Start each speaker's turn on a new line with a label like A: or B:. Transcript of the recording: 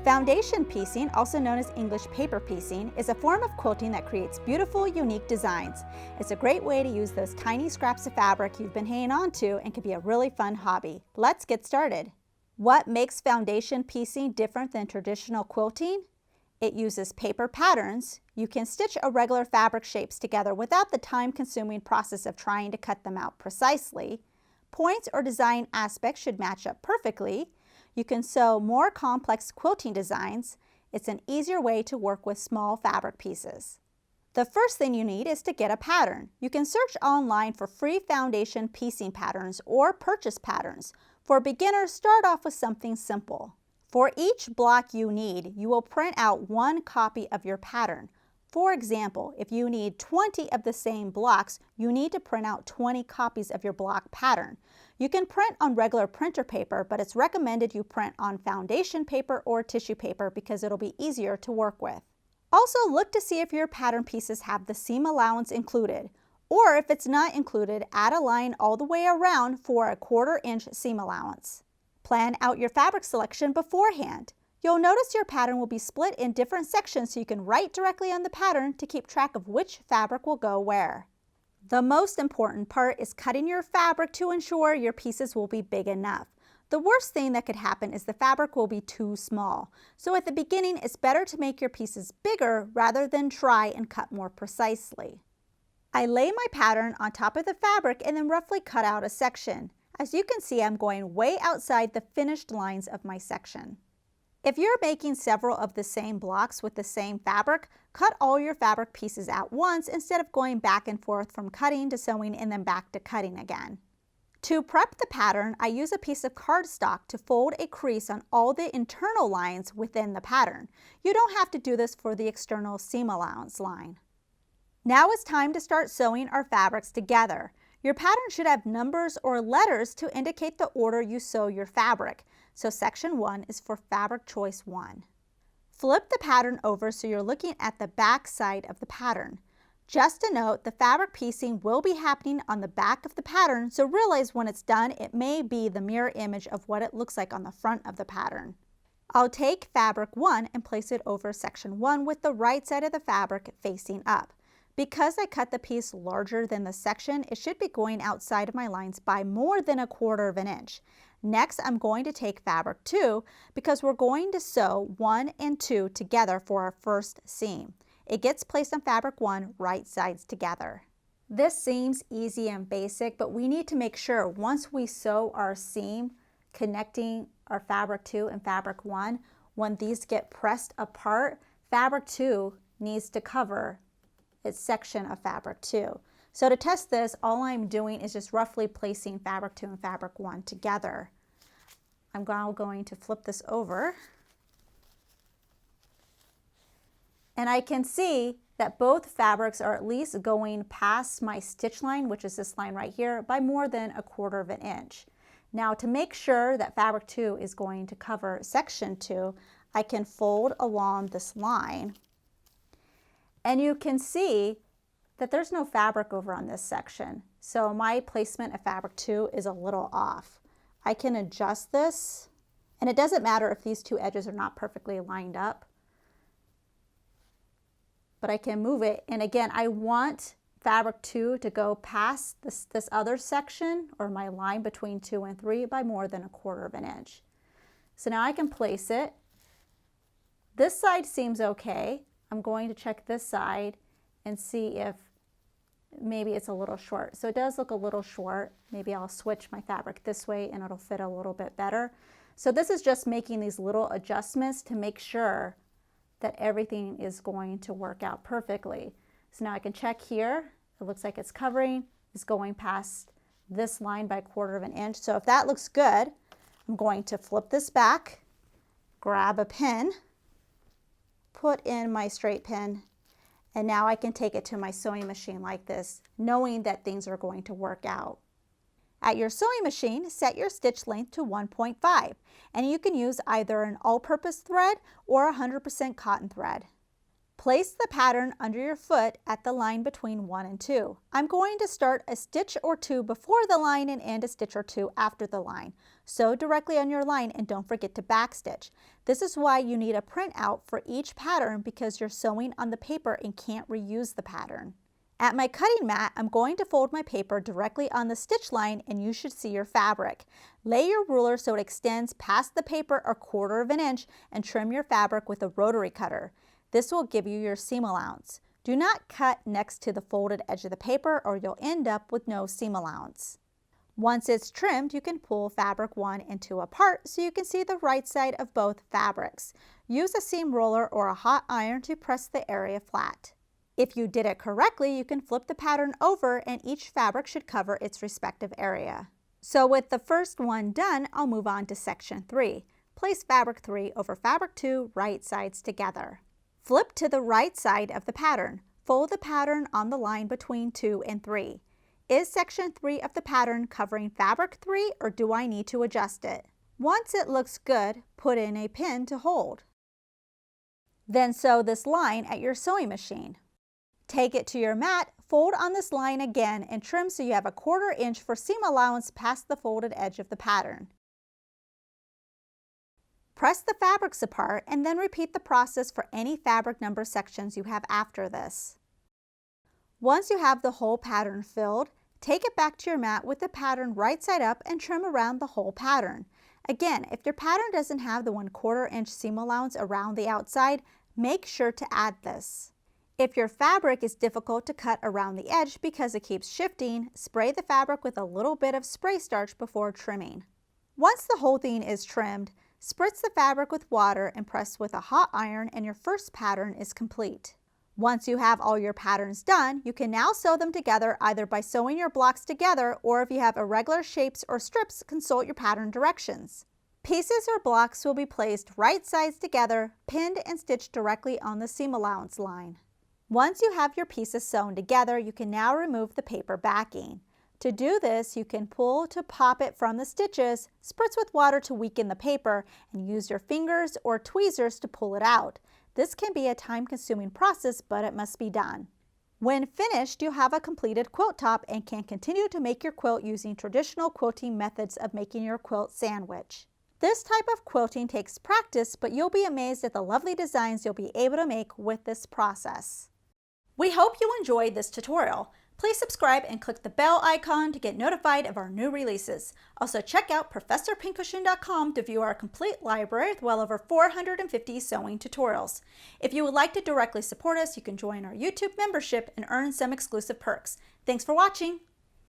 A: Foundation piecing, also known as English paper piecing, is a form of quilting that creates beautiful, unique designs. It's a great way to use those tiny scraps of fabric you've been hanging on to and can be a really fun hobby. Let's get started. What makes foundation piecing different than traditional quilting? It uses paper patterns. You can stitch irregular fabric shapes together without the time-consuming process of trying to cut them out precisely. Points or design aspects should match up perfectly. You can sew more complex quilting designs. It's an easier way to work with small fabric pieces. The first thing you need is to get a pattern. You can search online for free foundation piecing patterns or purchase patterns. For beginners, start off with something simple. For each block you need, you will print out one copy of your pattern. For example, if you need 20 of the same blocks, you need to print out 20 copies of your block pattern. You can print on regular printer paper, but it's recommended you print on foundation paper or tissue paper because it'll be easier to work with. Also, look to see if your pattern pieces have the seam allowance included, or if it's not included, add a line all the way around for a 1/4 inch seam allowance. Plan out your fabric selection beforehand. You'll notice your pattern will be split in different sections so you can write directly on the pattern to keep track of which fabric will go where. The most important part is cutting your fabric to ensure your pieces will be big enough. The worst thing that could happen is the fabric will be too small. So at the beginning, it's better to make your pieces bigger rather than try and cut more precisely. I lay my pattern on top of the fabric and then roughly cut out a section. As you can see, I'm going way outside the finished lines of my section. If you're making several of the same blocks with the same fabric, cut all your fabric pieces at once instead of going back and forth from cutting to sewing and then back to cutting again. To prep the pattern, I use a piece of cardstock to fold a crease on all the internal lines within the pattern. You don't have to do this for the external seam allowance line. Now it's time to start sewing our fabrics together. Your pattern should have numbers or letters to indicate the order you sew your fabric. So section 1 is for fabric choice 1. Flip the pattern over so you're looking at the back side of the pattern. Just a note, the fabric piecing will be happening on the back of the pattern, so realize when it's done, it may be the mirror image of what it looks like on the front of the pattern. I'll take fabric 1 and place it over section 1 with the right side of the fabric facing up. Because I cut the piece larger than the section, it should be going outside of my lines by more than 1/4 inch. Next, I'm going to take fabric 2 because we're going to sew 1 and 2 together for our first seam. It gets placed on fabric 1 right sides together. This seems easy and basic, but we need to make sure once we sew our seam connecting our fabric 2 and fabric 1, when these get pressed apart, fabric 2 needs to cover its section of fabric 2. So to test this, all I'm doing is just roughly placing fabric 2 and fabric 1 together. I'm now going to flip this over. And I can see that both fabrics are at least going past my stitch line, which is this line right here, by more than 1/4 inch. Now to make sure that fabric 2 is going to cover section 2, I can fold along this line. And you can see that there's no fabric over on this section. So my placement of fabric 2 is a little off. I can adjust this, and it doesn't matter if these two edges are not perfectly lined up, but I can move it. And again, I want fabric 2 to go past this other section, or my line between 2 and 3, by more than 1/4 inch. So now I can place it. This side seems okay. I'm going to check this side and see if maybe it's a little short. So it does look a little short. Maybe I'll switch my fabric this way and it'll fit a little bit better. So this is just making these little adjustments to make sure that everything is going to work out perfectly. So now I can check here. It looks like it's covering. It's going past this line by 1/4 inch. So if that looks good, I'm going to flip this back, grab a pin, put in my straight pin, and now I can take it to my sewing machine like this, knowing that things are going to work out. At your sewing machine, set your stitch length to 1.5, and you can use either an all-purpose thread or 100% cotton thread. Place the pattern under your foot at the line between 1 and 2. I'm going to start a stitch or 2 before the line and end a stitch or 2 after the line. Sew directly on your line and don't forget to backstitch. This is why you need a printout for each pattern, because you're sewing on the paper and can't reuse the pattern. At my cutting mat, I'm going to fold my paper directly on the stitch line and you should see your fabric. Lay your ruler so it extends past the paper a 1/4 of an inch and trim your fabric with a rotary cutter. This will give you your seam allowance. Do not cut next to the folded edge of the paper or you'll end up with no seam allowance. Once it's trimmed, you can pull fabric 1 and 2 apart so you can see the right side of both fabrics. Use a seam roller or a hot iron to press the area flat. If you did it correctly, you can flip the pattern over and each fabric should cover its respective area. So with the first one done, I'll move on to section 3. Place fabric 3 over fabric 2, right sides together. Flip to the right side of the pattern. Fold the pattern on the line between 2 and 3. Is section 3 of the pattern covering fabric 3 or do I need to adjust it? Once it looks good, put in a pin to hold. Then sew this line at your sewing machine. Take it to your mat, fold on this line again and trim so you have a 1/4 inch for seam allowance past the folded edge of the pattern. Press the fabrics apart and then repeat the process for any fabric number sections you have after this. Once you have the whole pattern filled, take it back to your mat with the pattern right side up and trim around the whole pattern. Again, if your pattern doesn't have the 1/4 inch seam allowance around the outside, make sure to add this. If your fabric is difficult to cut around the edge because it keeps shifting, spray the fabric with a little bit of spray starch before trimming. Once the whole thing is trimmed, spritz the fabric with water and press with a hot iron and your first pattern is complete. Once you have all your patterns done, you can now sew them together either by sewing your blocks together or if you have irregular shapes or strips, consult your pattern directions. Pieces or blocks will be placed right sides together, pinned and stitched directly on the seam allowance line. Once you have your pieces sewn together, you can now remove the paper backing. To do this, you can pull to pop it from the stitches, spritz with water to weaken the paper, and use your fingers or tweezers to pull it out. This can be a time-consuming process, but it must be done. When finished, you'll have a completed quilt top and can continue to make your quilt using traditional quilting methods of making your quilt sandwich. This type of quilting takes practice, but you'll be amazed at the lovely designs you'll be able to make with this process. We hope you enjoyed this tutorial. Please subscribe and click the bell icon to get notified of our new releases. Also check out ProfessorPincushion.com to view our complete library with well over 450 sewing tutorials. If you would like to directly support us, you can join our YouTube membership and earn some exclusive perks. Thanks for watching.